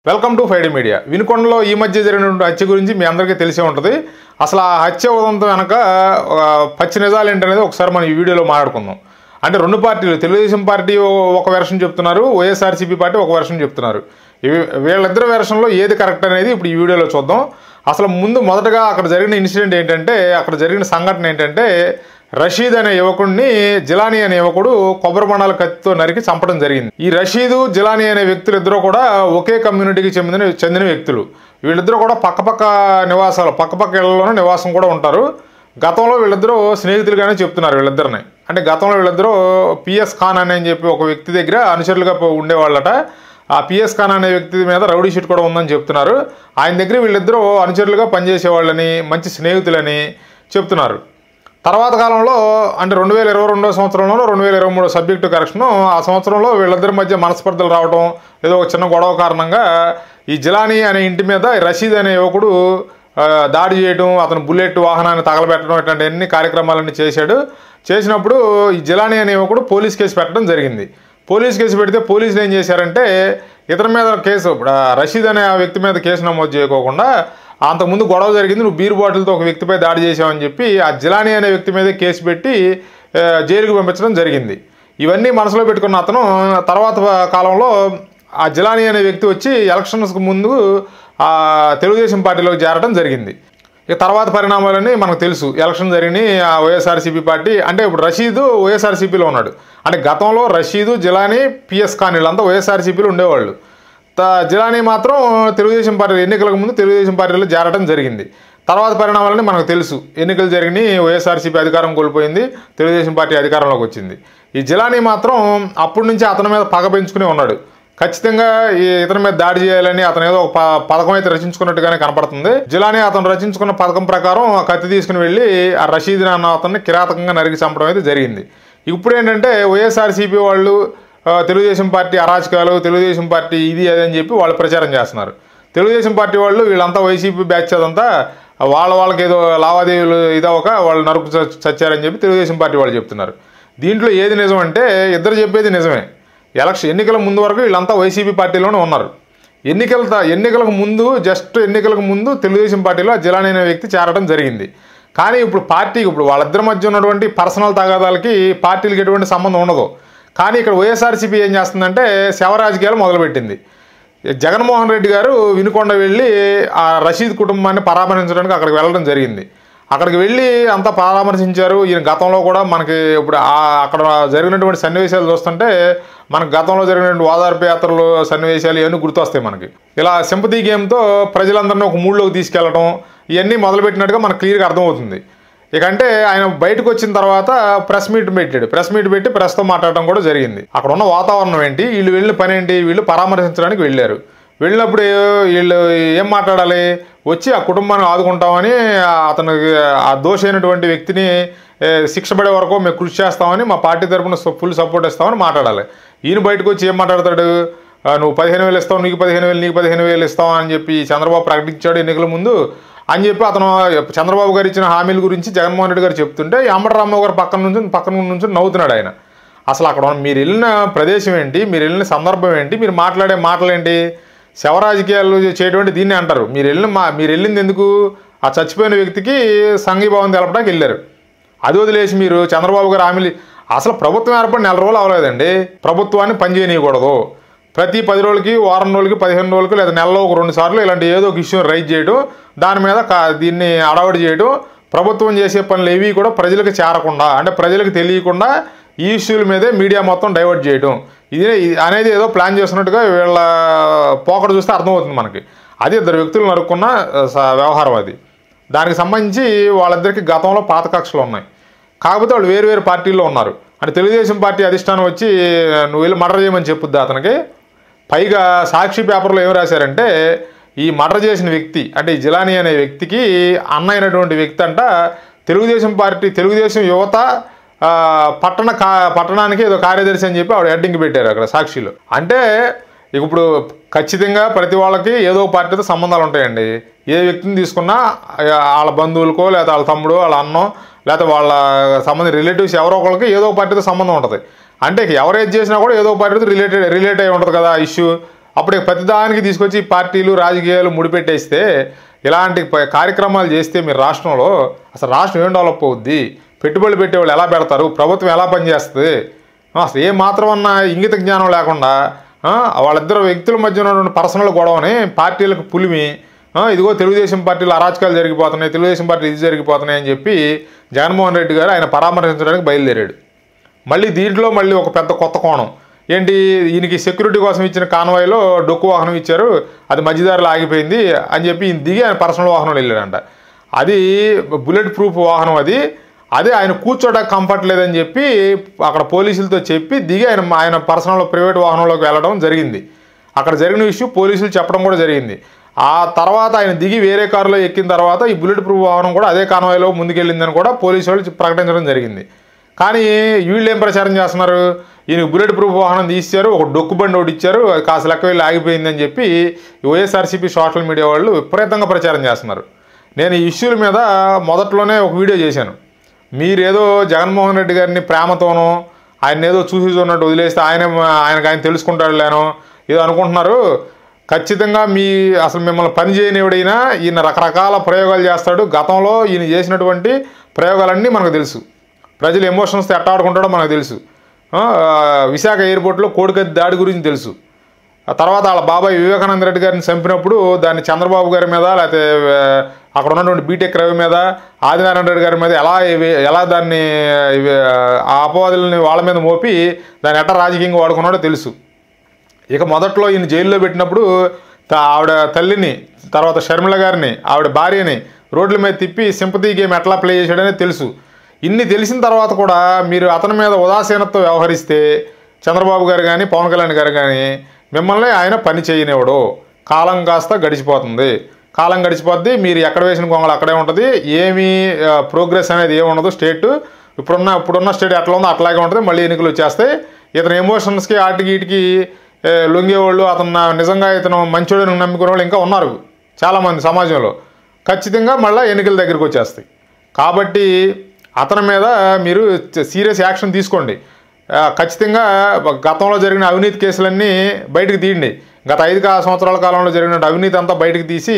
Welcome to Friday media. వినుకొండలో ఈ మధ్య జరిగినటువంటి హత్య గురించి మీ అందరికీ తెలిసే ఉంటుంది. అసలు ఆ హత్య ఉదంతం వెనక పచ్చి నిజాలు ఏంటనేది ఒకసారి మనం ఈ వీడియోలో మాట్లాడుకుందాం. అంటే రెండు పార్టీలు, తెలుగుదేశం పార్టీ ఒక వెర్షన్ చెప్తున్నారు, వైఎస్ఆర్సీపీ పార్టీ ఒక వెర్షన్ చెప్తున్నారు. వీళ్ళిద్దరు వెర్షన్లో ఏది కరెక్ట్ అనేది ఇప్పుడు ఈ వీడియోలో చూద్దాం. అసలు మొదటగా అక్కడ జరిగిన ఇన్సిడెంట్ ఏంటంటే, అక్కడ జరిగిన సంఘటన ఏంటంటే, రషీద్ అనే యువకుడిని జిలానీ అనే యువకుడు కొబ్బరి బొండాల కత్తితో నరికి చంపడం జరిగింది. ఈ రషీదు, జిలానీ అనే వ్యక్తులు ఇద్దరు కూడా ఒకే కమ్యూనిటీకి చెందిన వ్యక్తులు. వీళ్ళిద్దరూ కూడా పక్కపక్క నివాసాలు, పక్కపక్క ఇళ్లలోనూ నివాసం కూడా ఉంటారు. గతంలో వీళ్ళిద్దరూ స్నేహితులుగానే చెప్తున్నారు వీళ్ళిద్దరిని. అంటే గతంలో వీళ్ళిద్దరూ పిఎస్ ఖాన్ అని చెప్పి ఒక వ్యక్తి దగ్గర అనుచరులుగా ఉండేవాళ్ళట. ఆ పిఎస్ ఖాన్ అనే వ్యక్తి మీద రౌడీ షీట్ కూడా ఉందని చెప్తున్నారు. ఆయన దగ్గర వీళ్ళిద్దరూ అనుచరులుగా పనిచేసేవాళ్ళని, మంచి స్నేహితులని చెప్తున్నారు. తర్వాత కాలంలో అంటే 2022 సంవత్సరంలో 2023 సబ్జెక్టు కరెక్షన్, ఆ సంవత్సరంలో వీళ్ళిద్దరి మధ్య మనస్పర్ధలు రావడం, ఏదో ఒక చిన్న గొడవ కారణంగా ఈ జిలానీ అనే ఇంటి మీద రషీద్ అనే యువకుడు దాడి చేయడం, అతను బుల్లెట్ వాహనాన్ని తగలబెట్టడం, ఇట్లాంటి అన్ని కార్యక్రమాలన్నీ చేసినప్పుడు ఈ జిలానీ అనే యువకుడు పోలీస్ కేసు పెట్టడం జరిగింది. పోలీస్ కేసు పెడితే పోలీసులు ఏం చేశారంటే, ఇతని మీద కేసు, రషీద్ అనే ఆ వ్యక్తి మీద కేసు నమోదు చేయకోకుండా, అంతకుముందు గొడవ జరిగింది, నువ్వు బీర్ బాటిల్తో ఒక వ్యక్తిపై దాడి చేసావని చెప్పి ఆ జిలానీ అనే వ్యక్తి మీద కేసు పెట్టి జైలుకు పంపించడం జరిగింది. ఇవన్నీ మనసులో పెట్టుకున్న అతను తర్వాత కాలంలో ఆ జిలానీ అనే వ్యక్తి వచ్చి ఎలక్షన్స్కి ముందు తెలుగుదేశం పార్టీలోకి చేరడం జరిగింది. ఇక తర్వాత పరిణామాలన్నీ మనకు తెలుసు. ఎలక్షన్ జరిగినాయి, ఆ వైఎస్ఆర్సీపీ పార్టీ, అంటే ఇప్పుడు రషీదు వైఎస్ఆర్సీపీలో ఉన్నాడు. అంటే గతంలో రషీదు, జిలానీ, పిఎస్ ఖాన్ వీళ్ళంతా వైఎస్ఆర్సీపీలో ఉండేవాళ్ళు. జిలానీ మాత్రం తెలుగుదేశం పార్టీ ఎన్నికలకు ముందు తెలుగుదేశం పార్టీలో చేరడం జరిగింది. తర్వాత పరిణామాలని మనకు తెలుసు. ఎన్నికలు జరిగినాయి, వైఎస్ఆర్సీపీ అధికారం కోల్పోయింది, తెలుగుదేశం పార్టీ అధికారంలోకి వచ్చింది. ఈ జిలానీ మాత్రం అప్పటి నుంచి అతని మీద పగ పెంచుకునే ఉన్నాడు. ఖచ్చితంగా ఇతని మీద దాడి చేయాలని అతను ఏదో ఒక పథకం అయితే రచించుకున్నట్టుగానే కనపడుతుంది. జిలానీ అతను రచించుకున్న పథకం ప్రకారం కత్తి తీసుకుని వెళ్ళి ఆ రషీద్ అన్న అతన్ని కిరాతకంగా నరికి చంపడం అయితే జరిగింది. ఇప్పుడు ఏంటంటే వైఎస్ఆర్సీపీ వాళ్ళు తెలుగుదేశం పార్టీ అరాచకాలు, తెలుగుదేశం పార్టీ ఇది అది అని చెప్పి వాళ్ళు ప్రచారం చేస్తున్నారు. తెలుగుదేశం పార్టీ వాళ్ళు వీళ్ళంతా వైసీపీ బ్యాచ్ అదంతా వాళ్ళకి ఏదో లావాదేవీలు ఇదవక వాళ్ళు నరుకు చచ్చారని చెప్పి తెలుగుదేశం పార్టీ వాళ్ళు చెప్తున్నారు. దీంట్లో ఏది నిజం అంటే, ఇద్దరు చెప్పేది నిజమే. ఎన్నికల ముందు వరకు వీళ్ళంతా వైసీపీ పార్టీలోనే ఉన్నారు. ఎన్నికలకు ముందు తెలుగుదేశం పార్టీలో జిలానీ అనే వ్యక్తి చేరడం జరిగింది. కానీ ఇప్పుడు వాళ్ళిద్దరి మధ్య ఉన్నటువంటి పర్సనల్ తగాదాలకి పార్టీలకు ఎటువంటి సంబంధం ఉండదు. కానీ ఇక్కడ వైఎస్ఆర్సీపీ ఏం చేస్తుందంటే, శవ రాజకీయాలు మొదలుపెట్టింది. జగన్మోహన్ రెడ్డి గారు వినుకొండ వెళ్ళి ఆ రషీద్ కుటుంబాన్ని పరామర్శించడానికి అక్కడికి వెళ్ళడం జరిగింది. అక్కడికి వెళ్ళి అంతా పరామర్శించారు. ఈయన గతంలో కూడా మనకి ఇప్పుడు అక్కడ జరిగినటువంటి సన్నివేశాలు చూస్తుంటే మనకు గతంలో జరిగినటువంటి ఓదార్పు యాత్రలు సన్నివేశాలు ఇవన్నీ గుర్తొస్తాయి మనకి. ఇలా సింపతి గేమ్తో ప్రజలందరినీ ఒక మూడ్లోకి తీసుకెళ్లడం, ఇవన్నీ మొదలుపెట్టినట్టుగా మనకు క్లియర్గా అర్థమవుతుంది. ఇకంటే ఆయన బయటకు వచ్చిన తర్వాత ప్రెస్ మీట్ పెట్టి ప్రెస్తో మాట్లాడడం కూడా జరిగింది. అక్కడ ఉన్న వాతావరణం ఏంటి, వీళ్ళు వెళ్ళిన పని ఏంటి, వీళ్ళు పరామర్శించడానికి వెళ్ళారు. వెళ్ళినప్పుడు వీళ్ళు ఏం మాట్లాడాలి, వచ్చి ఆ కుటుంబాన్ని ఆదుకుంటామని, అతనికి ఆ దోషైనటువంటి వ్యక్తిని శిక్ష పడే వరకు మేము కృషి చేస్తామని, మా పార్టీ తరఫున ఫుల్ సపోర్ట్ ఇస్తామని మాట్లాడాలి. ఈయన బయటకు వచ్చి ఏం మాట్లాడతాడు, నువ్వు 15,000 ఇస్తావు, నీకు 15,000 ఇస్తావు అని చెప్పి చంద్రబాబు ప్రకటించాడు ఎన్నికల ముందు అని చెప్పి అతను చంద్రబాబు గారు ఇచ్చిన హామీల గురించి జగన్మోహన్ రెడ్డి గారు చెప్తుంటే అంబటి రాంబాబు గారు పక్కన నుంచి నవ్వుతున్నాడు ఆయన. అసలు అక్కడ మీరు వెళ్ళిన ప్రదేశం ఏంటి, మీరు వెళ్ళిన సందర్భం ఏంటి, మీరు మాట్లాడే మాటలేంటి, శవ రాజకీయాలు చేయటువంటి దీన్ని అంటారు. మీరు వెళ్ళింది ఎందుకు, ఆ చచ్చిపోయిన వ్యక్తికి సంఘీభావం తెలపడానికి వెళ్ళారు. అది వదిలేసి మీరు చంద్రబాబు గారు హామీలు, అసలు ప్రభుత్వం ఏర్పడి 4 రోజులు అవ్వలేదండి. ప్రభుత్వాన్ని పనిచేయనీయకూడదు. ప్రతి 10 రోజులకి, వారం రోజులకి, 15 రోజులకి, లేదా నెలలో ఒక 2 సార్లు ఇలాంటి ఏదో ఒక ఇష్యూని రైజ్ చేయడం, దాని మీద దీన్ని అడవాడు చేయడం, ప్రభుత్వం చేసే పనులు ఏవి కూడా ప్రజలకు చేరకుండా, అంటే ప్రజలకు తెలియకుండా ఈ ఇష్యూల మీదే మీడియా మొత్తం డైవర్ట్ చేయడం, ఇది అనేది ఏదో ప్లాన్ చేస్తున్నట్టుగా వీళ్ళ పోకడ చూస్తే అర్థమవుతుంది మనకి. అది ఇద్దరు వ్యక్తులు నరుక్కున్న వ్యవహారం అది. దానికి సంబంధించి వాళ్ళిద్దరికి గతంలో పాత కక్షలు ఉన్నాయి. కాకపోతే వాళ్ళు వేరు పార్టీల్లో ఉన్నారు. అంటే తెలుగుదేశం పార్టీ అధిష్టానం వచ్చి నువ్వు వెళ్ళి మర్డర్ చేయమని చెప్పుద్ది అతనికి. పైగా సాక్షి పేపర్లో ఏం రాశారంటే, ఈ మర్డర్ చేసిన వ్యక్తి అంటే ఈ జిలానీ అనే వ్యక్తికి అన్న అయినటువంటి వ్యక్తి అంట తెలుగుదేశం యువత పట్టణానికి ఏదో కార్యదర్శి అని చెప్పి ఆవిడ హెడ్డింగ్ పెట్టారు అక్కడ సాక్షిలో. అంటే ఇప్పుడు ఖచ్చితంగా ప్రతి వాళ్ళకి ఏదో పార్టీతో సంబంధాలు ఉంటాయండి. ఏ వ్యక్తిని తీసుకున్నా వాళ్ళ బంధువులకో, లేదా వాళ్ళ తమ్ముడు, వాళ్ళ అన్నో, లేకపోతే వాళ్ళ సంబంధించిన రిలేటివ్స్ ఎవరో ఒకరికి ఏదో పార్టీతో సంబంధం ఉంటుంది. అంటే ఎవరు ఏది చేసినా కూడా ఏదో పార్టీతో రిలేట్ అయి ఉంటుంది కదా ఇష్యూ. అప్పుడు ప్రతిదానికి తీసుకొచ్చి పార్టీలు రాజకీయాలు ముడిపెట్టేస్తే ఇలాంటి కార్యక్రమాలు చేస్తే మీరు రాష్ట్రంలో అసలు రాష్ట్రం ఏం డెవలప్ అవుద్ది, పెట్టుబడులు పెట్టేవాళ్ళు ఎలా పెడతారు, ప్రభుత్వం ఎలా పనిచేస్తుంది, అసలు ఏ మాత్రం అన్న ఇంగిత జ్ఞానం లేకుండా వాళ్ళిద్దరు వ్యక్తుల మధ్య ఉన్నటువంటి పర్సనల్ గొడవని పార్టీలకు పులిమి ఇదిగో తెలుగుదేశం పార్టీలు అరాచకాలు జరిగిపోతున్నాయి, తెలుగుదేశం పార్టీలు ఇది జరిగిపోతున్నాయి అని చెప్పి జగన్మోహన్ రెడ్డి గారు ఆయన పరామర్శించడానికి బయలుదేరాడు. మళ్ళీ దీంట్లో మళ్ళీ ఒక పెద్ద కొత్త కోణం ఏంటి, ఈయనకి సెక్యూరిటీ కోసం ఇచ్చిన కాన్వాయ్లో డొక్కు వాహనం ఇచ్చారు, అది మధ్యదారిలో ఆగిపోయింది అని చెప్పి ఈయన దిగి ఆయన పర్సనల్ వాహనంలో వెళ్ళాడంట. అది బుల్లెట్ ప్రూఫ్ వాహనం, అదే ఆయన కూర్చోడానికి కంఫర్ట్ లేదని చెప్పి అక్కడ పోలీసులతో చెప్పి దిగి ఆయన పర్సనల్ ప్రైవేట్ వాహనంలోకి వెళ్ళడం జరిగింది. అక్కడ జరిగిన ఇష్యూ పోలీసులు చెప్పడం కూడా జరిగింది. ఆ తర్వాత ఆయన దిగి వేరే కారులో ఎక్కిన తర్వాత ఈ బుల్లెట్ ప్రూఫ్ వాహనం కూడా అదే కాన్వాయ్లో ముందుకెళ్ళిందని కూడా పోలీసు వాళ్ళు ప్రకటించడం జరిగింది. కానీ వీళ్ళు ఏం ప్రచారం చేస్తున్నారు, ఈయనకు బుల్లెట్ ప్రూఫ్ వాహనం తీశారు, ఒక డొక్కు బండి ఒకటి ఇచ్చారు, కాస్త లెక్క వెళ్ళి ఆగిపోయిందని చెప్పి వైఎస్ఆర్సీపీ సోషల్ మీడియా వాళ్ళు విపరీతంగా ప్రచారం చేస్తున్నారు. నేను ఈ ఇష్యూల మీద మొదట్లోనే ఒక వీడియో చేశాను. మీరేదో జగన్మోహన్ రెడ్డి గారిని ప్రేమతోనో ఆయన ఏదో చూసి చూన్నట్టు వదిలేస్తే ఆయన తెలుసుకుంటాడు లేనో ఏదో అనుకుంటున్నారు. ఖచ్చితంగా అసలు మిమ్మల్ని పని చేయనివాడైనా ఈయన రకరకాల ప్రయోగాలు చేస్తాడు. గతంలో ఈయన చేసినటువంటి ప్రయోగాలన్నీ మనకు తెలుసు. ప్రజలు ఎమోషన్స్తో ఎట్టాడుకుంటాడో మనకు తెలుసు. విశాఖ ఎయిర్పోర్ట్లో కోడికత్తి దాడి గురించి తెలుసు. ఆ తర్వాత వాళ్ళ బాబాయ్ వివేకానంద రెడ్డి గారిని చంపినప్పుడు దాన్ని చంద్రబాబు గారి మీద లేకపోతే అక్కడ ఉన్నటువంటి బీటెక్ రవి మీద ఆదినారాయణ రెడ్డి గారి మీద ఎలా దాన్ని ఆ అపవాదులని వాళ్ళ మీద మోపి దాన్ని ఎట్లా రాజకీయంగా వాడుకున్నాడో తెలుసు. ఇక మొదట్లో ఈయన జైల్లో పెట్టినప్పుడు ఆవిడ తల్లిని, తర్వాత షర్మిల గారిని, ఆవిడ భార్యని రోడ్ల మీద తిప్పి సింపతి గేమ్ ఎట్లా ప్లే చేశాడనేది తెలుసు. ఇన్ని తెలిసిన తర్వాత కూడా మీరు అతని మీద ఉదాసీనతతో వ్యవహరిస్తే చంద్రబాబు గారు కానీ పవన్ కళ్యాణ్ గారు కానీ మిమ్మల్ని ఆయన పని చేయనివ్వడు. కాలం కాస్త గడిచిపోతుంది. కాలం గడిచిపోద్ది, మీరు ఎక్కడ వేసిన గొంగళ అక్కడే ఉంటుంది. ఏమీ ప్రోగ్రెస్ అనేది ఏమి ఉండదు. స్టేట్ ఇప్పుడున్న స్టేట్ ఎట్లా ఉందో అట్లాగే ఉంటుంది. మళ్ళీ ఎన్నికలు వచ్చేస్తాయి. ఇతని ఎమోషన్స్కి ఆటికి వీటికి లొంగేవాళ్ళు, అతను నిజంగా ఇతను మంచోడని నమ్ముకునే వాళ్ళు ఇంకా ఉన్నారు చాలామంది సమాజంలో. ఖచ్చితంగా మళ్ళీ ఎన్నికల దగ్గరికి వచ్చేస్తాయి. కాబట్టి అతని మీద మీరు సీరియస్ యాక్షన్ తీసుకోండి. ఖచ్చితంగా గతంలో జరిగిన అవినీతి కేసులన్నీ బయటకు తీయండి. గత 5 సంవత్సరాల కాలంలో జరిగిన అవినీతి అంతా బయటకు తీసి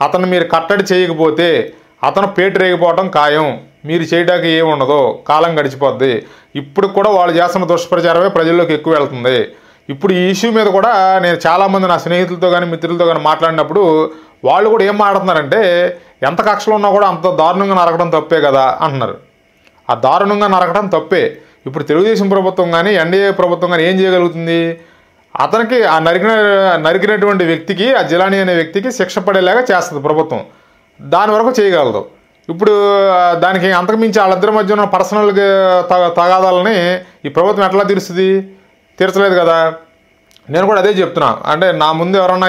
అతను మీరు కట్టడి చేయకపోతే అతను పేటు రేగిపోవడం ఖాయం. మీరు చేయడానికి ఏమి ఉండదు, కాలం గడిచిపోద్ది. ఇప్పుడు కూడా వాళ్ళు చేస్తున్న దుష్ప్రచారమే ప్రజల్లోకి ఎక్కువ వెళ్తుంది. ఇప్పుడు ఈ ఇష్యూ మీద కూడా నేను చాలామంది నా స్నేహితులతో కానీ మిత్రులతో కానీ మాట్లాడినప్పుడు వాళ్ళు కూడా ఏం మాట్లాడుతున్నారంటే ఎంత కక్షలో ఉన్నా కూడా అంత దారుణంగా నరకడం తప్పే కదా అంటున్నారు. ఆ దారుణంగా నరకడం తప్పే. ఇప్పుడు తెలుగుదేశం ప్రభుత్వం కానీ ఎన్డీఏ ప్రభుత్వం కానీ ఏం చేయగలుగుతుంది, అతనికి ఆ నరికినటువంటి వ్యక్తికి, ఆ జిలానీ అనే వ్యక్తికి శిక్ష పడేలాగా చేస్తుంది ప్రభుత్వం. దాని వరకు చేయగలదు. ఇప్పుడు దానికి అంతకుమించి వాళ్ళిద్దరి మధ్య ఉన్న పర్సనల్ తగాదాలని ఈ ప్రభుత్వం ఎట్లా తీర్చలేదు కదా. నేను కూడా అదే చెప్తున్నా. అంటే నా ముందు ఎవరన్నా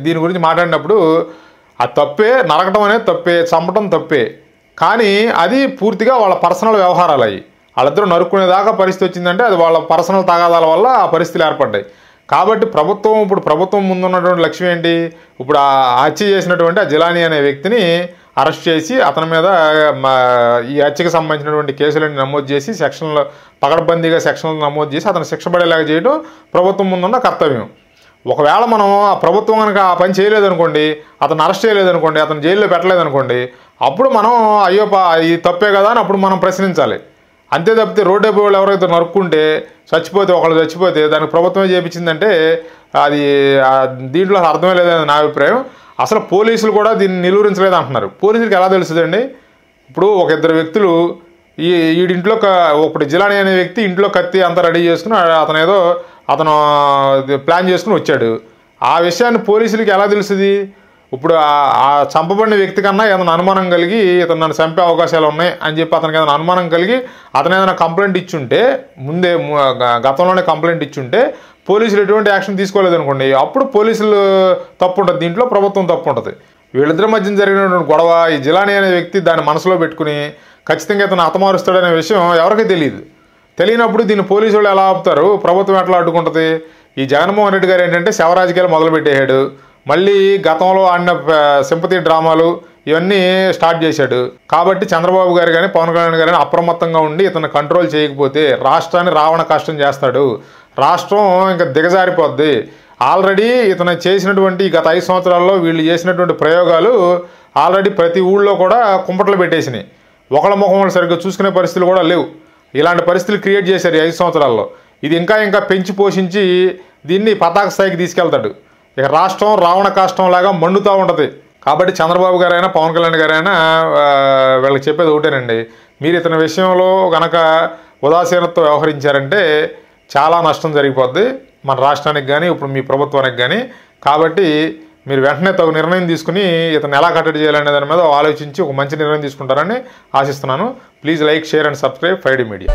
దీని గురించి మాట్లాడినప్పుడు అది తప్పే, నరకటం అనేది తప్పే, చంపటం తప్పే. కానీ అది పూర్తిగా వాళ్ళ పర్సనల్ వ్యవహారాలు అయ్యి వాళ్ళిద్దరూ నరుక్కునేదాకా పరిస్థితి వచ్చిందంటే అది వాళ్ళ పర్సనల్ తగాదాల వల్ల ఆ పరిస్థితులు ఏర్పడ్డాయి. కాబట్టి ప్రభుత్వం ముందున్నటువంటి లక్ష్యం ఏంటి, ఇప్పుడు ఆ హత్య చేసినటువంటి ఆ జిలానీ అనే వ్యక్తిని అరెస్ట్ చేసి అతని మీద ఈ హత్యకు సంబంధించినటువంటి కేసులను నమోదు చేసి పకడ్బందీగా సెక్షన్లు నమోదు చేసి అతను శిక్ష పడేలాగా చేయడం ప్రభుత్వం ముందున్న కర్తవ్యం. ఒకవేళ మనం ఆ ప్రభుత్వం కనుక ఆ పని చేయలేదనుకోండి, అతను అరెస్ట్ చేయలేదనుకోండి, అతను జైల్లో పెట్టలేదనుకోండి, అప్పుడు మనం అయ్యో ఇది తప్పే కదా అని అప్పుడు మనం ప్రశ్నించాలి. అంతే తప్పితే రోడ్డే పోయి వాళ్ళు ఎవరైతే నరుక్కుంటే ఒకళ్ళు చచ్చిపోతే దానికి ప్రభుత్వమే చేయించిందంటే అది దీంట్లో అర్థమే లేదని నా అభిప్రాయం. అసలు పోలీసులు కూడా దీన్ని నిలువరించలేదు అంటున్నారు. పోలీసులకి ఎలా తెలుస్తుందండి? ఇప్పుడు ఒక ఇద్దరు వ్యక్తులు ఈడింట్లో ఇప్పుడు జిలానీ అనే వ్యక్తి ఇంట్లో కత్తి అంతా రెడీ చేసుకుని అతను ప్లాన్ చేసుకుని వచ్చాడు. ఆ విషయాన్ని పోలీసులకి ఎలా తెలుస్తుంది? ఇప్పుడు ఆ చంపబడిన వ్యక్తి కన్నా ఏదైనా అనుమానం కలిగి ఇతను నన్ను చంపే అవకాశాలు ఉన్నాయి అని చెప్పి అతనికి ఏదైనా అనుమానం కలిగి అతను ఏదైనా కంప్లైంట్ ఇచ్చుంటే గతంలోనే కంప్లైంట్ ఇచ్చుంటే పోలీసులు ఎటువంటి యాక్షన్ తీసుకోలేదనుకోండి, అప్పుడు పోలీసులు తప్పు ఉంటుంది, దీంట్లో ప్రభుత్వం తప్పు ఉంటుంది. వీళ్ళిద్దరి మధ్య జరిగినటువంటి గొడవ ఈ జిలానీ అనే వ్యక్తి దాన్ని మనసులో పెట్టుకుని ఖచ్చితంగా ఇతను హతమారుస్తాడనే విషయం ఎవరికీ తెలియనప్పుడు దీన్ని పోలీసు వాళ్ళు ఎలా ఆపుతారు, ప్రభుత్వం ఎట్లా అడ్డుకుంటుంది? ఈ జగన్మోహన్ రెడ్డి గారు ఏంటంటే శవరాజకీయాలు మొదలుపెట్టేశాడు. మళ్ళీ గతంలో ఆడిన సింపతి డ్రామాలు ఇవన్నీ స్టార్ట్ చేశాడు. కాబట్టి చంద్రబాబు గారు కానీ పవన్ కళ్యాణ్ గారు కానీ అప్రమత్తంగా ఉండి ఇతను కంట్రోల్ చేయకపోతే రాష్ట్రాన్ని రావణ కష్టం చేస్తాడు. రాష్ట్రం ఇంకా దిగజారిపోద్ది. ఆల్రెడీ ఇతను చేసినటువంటి గత 5 సంవత్సరాల్లో వీళ్ళు చేసినటువంటి ప్రయోగాలు ఆల్రెడీ ప్రతి ఊళ్ళో కూడా కుంపట్లు పెట్టేసినాయి. ఒకళ్ళ ముఖం సరిగ్గా చూసుకునే పరిస్థితులు కూడా లేవు. ఇలాంటి పరిస్థితులు క్రియేట్ చేశారు ఈ 5 సంవత్సరాల్లో. ఇది ఇంకా పెంచి పోషించి దీన్ని పతాక స్థాయికి తీసుకెళ్తాడు. ఇక రాష్ట్రం రావణ కాష్టం లాగా మండుతూ ఉంటుంది. కాబట్టి చంద్రబాబు గారైనా పవన్ కళ్యాణ్ గారైనా వీళ్ళకి చెప్పేది ఒకటేనండి, మీరు ఇతని విషయంలో కనుక ఉదాసీనతతో వ్యవహరించారంటే చాలా నష్టం జరిగిపోద్ది మన రాష్ట్రానికి కానీ ఇప్పుడు మీ ప్రభుత్వానికి కానీ. కాబట్టి మీరు వెంటనే తగు నిర్ణయం తీసుకుని ఇతను ఎలా కట్టడి చేయాలనే దాని మీద ఆలోచించి ఒక మంచి నిర్ణయం తీసుకుంటారని ఆశిస్తున్నాను. Please like, share and subscribe 5D media.